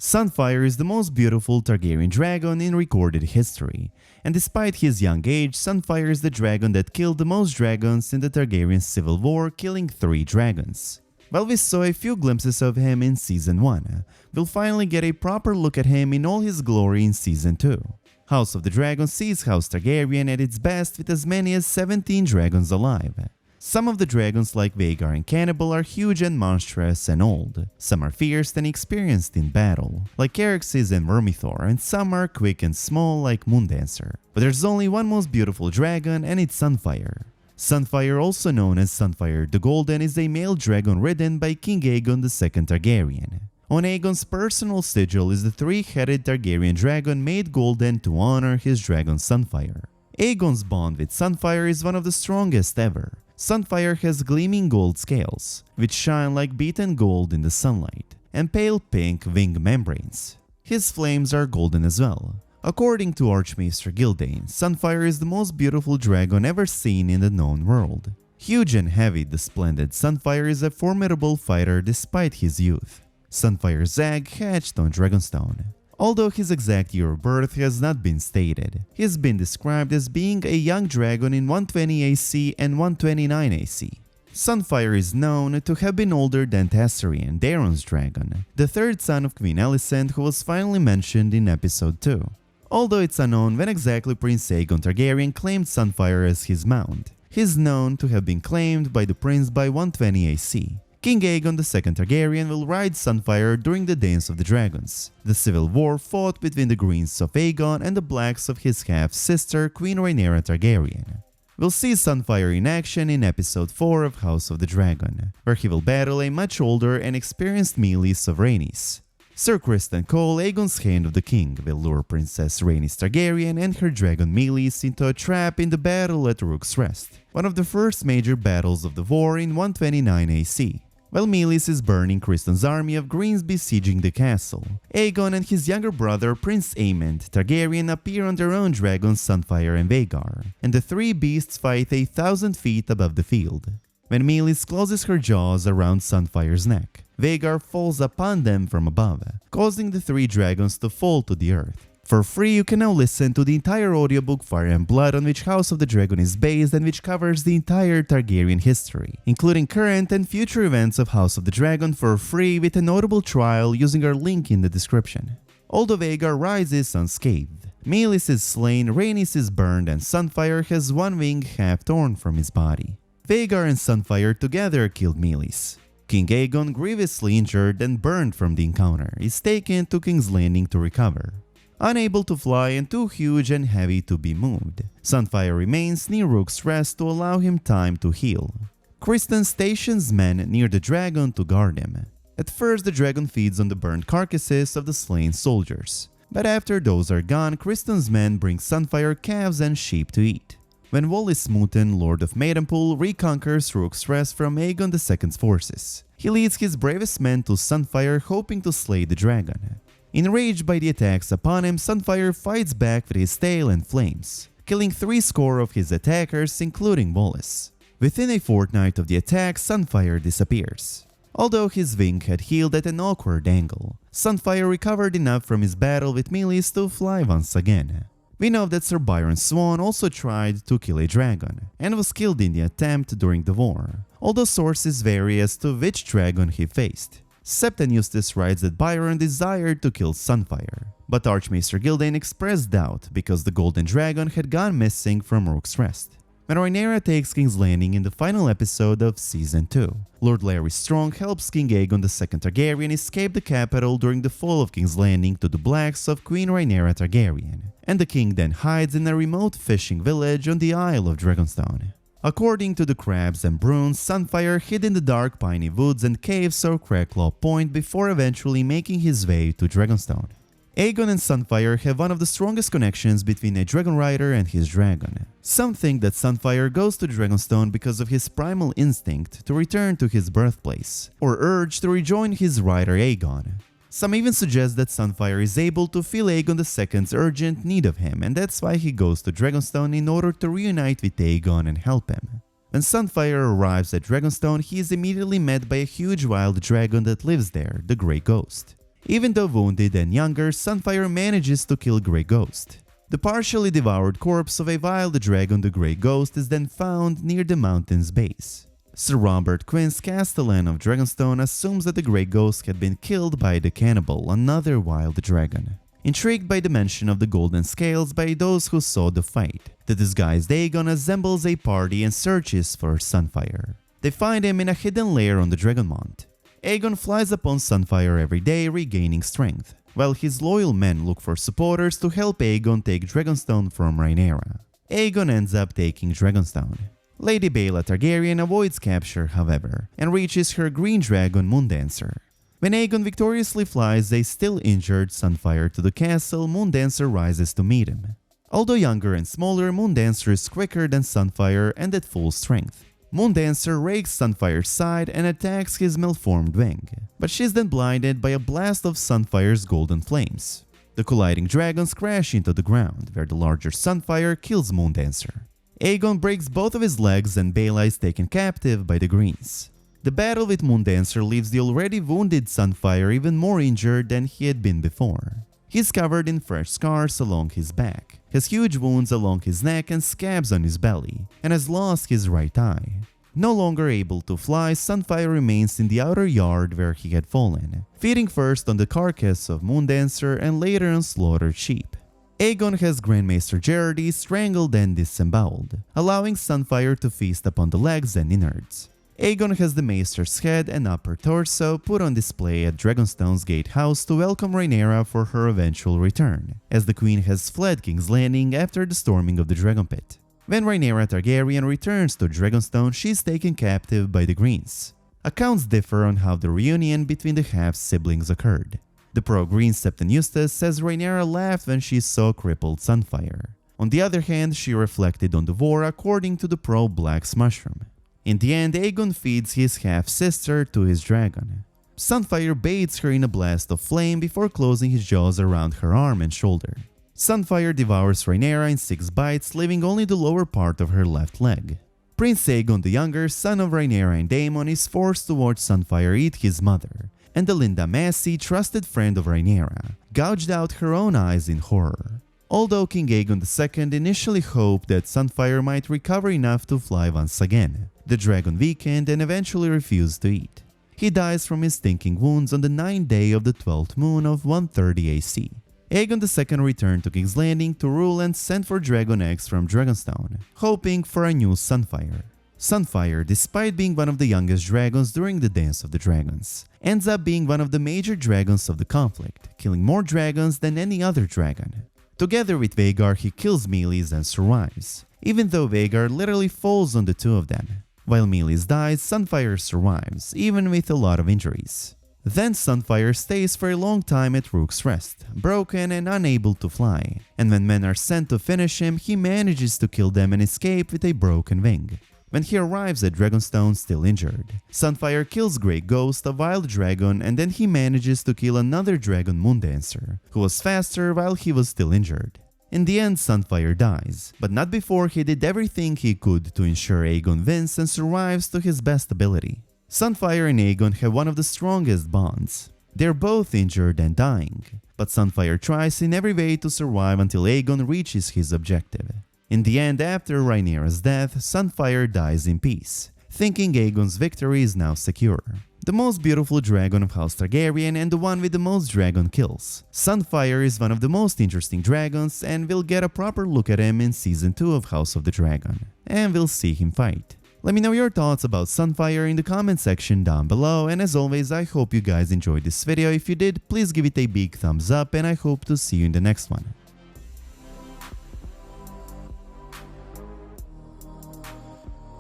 Sunfyre is the most beautiful Targaryen dragon in recorded history, and despite his young age, Sunfyre is the dragon that killed the most dragons in the Targaryen civil war, killing 3 dragons. While we saw a few glimpses of him in Season 1, we'll finally get a proper look at him in all his glory in Season 2. House of the Dragon sees House Targaryen at its best with as many as 17 dragons alive. Some of the dragons like Vhagar and Cannibal are huge and monstrous and old. Some are fierce and experienced in battle, like Caraxes and Vermithor, and some are quick and small like Moondancer. But there's only one most beautiful dragon, and it's Sunfyre. Sunfyre, also known as Sunfyre the Golden, is a male dragon ridden by King Aegon II Targaryen. On Aegon's personal sigil is the 3-headed Targaryen dragon made golden to honor his dragon Sunfyre. Aegon's bond with Sunfyre is one of the strongest ever. Sunfyre has gleaming gold scales, which shine like beaten gold in the sunlight, and pale pink wing membranes. His flames are golden as well. According to Archmaester Gyldayn, Sunfyre is the most beautiful dragon ever seen in the known world. Huge and heavy, the splendid Sunfyre is a formidable fighter despite his youth. Sunfyre's egg hatched on Dragonstone. Although his exact year of birth has not been stated, he has been described as being a young dragon in 120 AC and 129 AC. Sunfyre is known to have been older than Targaryen, Daeron's dragon, the 3rd son of Queen Alicent, who was finally mentioned in Episode 2. Although it's unknown when exactly Prince Aegon Targaryen claimed Sunfyre as his mount, he is known to have been claimed by the prince by 120 AC. King Aegon II Targaryen will ride Sunfyre during the Dance of the Dragons, the civil war fought between the Greens of Aegon and the Blacks of his half-sister Queen Rhaenyra Targaryen. We'll see Sunfyre in action in Episode 4 of House of the Dragon, where he will battle a much older and experienced Meleys of Rhaenys. Sir Criston Cole, Aegon's Hand of the King, will lure Princess Rhaenys Targaryen and her dragon Meleys into a trap in the battle at Rook's Rest, one of the first major battles of the war in 129 AC. While Meleys is burning Criston's army of Greens besieging the castle, Aegon and his younger brother Prince Aemond Targaryen appear on their own dragons Sunfyre and Vhagar, and the 3 beasts fight 1,000 feet above the field. When Meleys closes her jaws around Sunfyre's neck, Vhagar falls upon them from above, causing the 3 dragons to fall to the earth. For free, you can now listen to the entire audiobook Fire and Blood, on which House of the Dragon is based and which covers the entire Targaryen history, including current and future events of House of the Dragon, for free with a notable trial using our link in the description. Although Vhagar rises unscathed, Meleys is slain, Rhaenys is burned, and Sunfyre has one wing half torn from his body. Vhagar and Sunfyre together killed Meleys. King Aegon, grievously injured and burned from the encounter, is taken to King's Landing to recover. Unable to fly and too huge and heavy to be moved, Sunfyre remains near Rook's Rest to allow him time to heal. Criston stations men near the dragon to guard him. At first, the dragon feeds on the burned carcasses of the slain soldiers, but after those are gone, Criston's men bring Sunfyre calves and sheep to eat. When Wallace Smoothen, Lord of Maidenpool, reconquers Rook's Rest from Aegon II's forces, he leads his bravest men to Sunfyre, hoping to slay the dragon. Enraged by the attacks upon him, Sunfyre fights back with his tail and flames, killing 70 of his attackers, including Wallace. Within a fortnight of the attack, Sunfyre disappears. Although his wing had healed at an awkward angle, Sunfyre recovered enough from his battle with Meleys to fly once again. We know that Sir Byron Swan also tried to kill a dragon, and was killed in the attempt during the war, although sources vary as to which dragon he faced. Septon Eustace writes that Byron desired to kill Sunfyre, but Archmaester Gyldayn expressed doubt because the Golden Dragon had gone missing from Rook's Rest. When Rhaenyra takes King's Landing in the final episode of Season 2, Lord Larry Strong helps King Aegon II Targaryen escape the capital during the fall of King's Landing to the Blacks of Queen Rhaenyra Targaryen, and the king then hides in a remote fishing village on the Isle of Dragonstone. According to the Crabs and Bruins, Sunfyre hid in the dark piney woods and caves of Cracklaw Point before eventually making his way to Dragonstone. Aegon and Sunfyre have one of the strongest connections between a dragon rider and his dragon. Some think that Sunfyre goes to Dragonstone because of his primal instinct to return to his birthplace, or urge to rejoin his rider Aegon. Some even suggest that Sunfyre is able to feel Aegon II's urgent need of him, and that's why he goes to Dragonstone in order to reunite with Aegon and help him. When Sunfyre arrives at Dragonstone, he is immediately met by a huge wild dragon that lives there, the Grey Ghost. Even though wounded and younger, Sunfyre manages to kill Grey Ghost. The partially devoured corpse of a wild dragon, the Grey Ghost, is then found near the mountain's base. Sir Robert Quince, castellan of Dragonstone, assumes that the Grey Ghost had been killed by the Cannibal, another wild dragon. Intrigued by the mention of the golden scales by those who saw the fight, the disguised Aegon assembles a party and searches for Sunfyre. They find him in a hidden lair on the Dragonmont. Aegon flies upon Sunfyre every day, regaining strength, while his loyal men look for supporters to help Aegon take Dragonstone from Rhaenyra. Aegon ends up taking Dragonstone. Lady Baela Targaryen avoids capture, however, and reaches her green dragon Moondancer. When Aegon victoriously flies a still injured Sunfyre to the castle, Moondancer rises to meet him. Although younger and smaller, Moondancer is quicker than Sunfyre and at full strength. Moondancer rakes Sunfyre's side and attacks his malformed wing, but she's then blinded by a blast of Sunfyre's golden flames. The colliding dragons crash into the ground, where the larger Sunfyre kills Moondancer. Aegon breaks both of his legs and Baela is taken captive by the Greens. The battle with Moondancer leaves the already wounded Sunfyre even more injured than he had been before. He's covered in fresh scars along his back, has huge wounds along his neck and scabs on his belly, and has lost his right eye. No longer able to fly, Sunfyre remains in the outer yard where he had fallen, feeding first on the carcass of Moondancer and later on slaughtered sheep. Aegon has Grandmaster Gerardy strangled and disemboweled, allowing Sunfyre to feast upon the legs and innards. Aegon has the Maester's head and upper torso put on display at Dragonstone's gatehouse to welcome Rhaenyra for her eventual return, as the Queen has fled King's Landing after the storming of the Dragon Pit. When Rhaenyra Targaryen returns to Dragonstone, she is taken captive by the Greens. Accounts differ on how the reunion between the half-siblings occurred. The pro-Green Septon Eustace says Rhaenyra laughed when she saw crippled Sunfyre. On the other hand, she reflected on the war according to the pro-Black's Mushroom. In the end, Aegon feeds his half-sister to his dragon. Sunfyre bathes her in a blast of flame before closing his jaws around her arm and shoulder. Sunfyre devours Rhaenyra in 6 bites, leaving only the lower part of her left leg. Prince Aegon the Younger, son of Rhaenyra and Daemon, is forced to watch Sunfyre eat his mother, and Alinda Massey, trusted friend of Rhaenyra, gouged out her own eyes in horror. Although King Aegon II initially hoped that Sunfyre might recover enough to fly once again, the dragon weakened and eventually refused to eat. He dies from his stinking wounds on the 9th day of the 12th moon of 130 AC. Aegon II returned to King's Landing to rule and sent for dragon eggs from Dragonstone, hoping for a new Sunfyre. Sunfyre, despite being one of the youngest dragons during the Dance of the Dragons, ends up being one of the major dragons of the conflict, killing more dragons than any other dragon. Together with Vhagar, he kills Meleys and survives, even though Vhagar literally falls on the two of them. While Meleys dies, Sunfyre survives, even with a lot of injuries. Then Sunfyre stays for a long time at Rook's Rest, broken and unable to fly, and when men are sent to finish him, he manages to kill them and escape with a broken wing. When he arrives at Dragonstone still injured, Sunfyre kills Grey Ghost, a wild dragon, and then he manages to kill another dragon, Moondancer, who was faster while he was still injured. In the end, Sunfyre dies, but not before he did everything he could to ensure Aegon wins and survives to his best ability. Sunfyre and Aegon have one of the strongest bonds. They're both injured and dying, but Sunfyre tries in every way to survive until Aegon reaches his objective. In the end, after Rhaenyra's death, Sunfyre dies in peace, thinking Aegon's victory is now secure. The most beautiful dragon of House Targaryen and the one with the most dragon kills. Sunfyre is one of the most interesting dragons, and we'll get a proper look at him in Season 2 of House of the Dragon, and we'll see him fight. Let me know your thoughts about Sunfyre in the comment section down below, and as always, I hope you guys enjoyed this video. If you did, please give it a big thumbs up, and I hope to see you in the next one.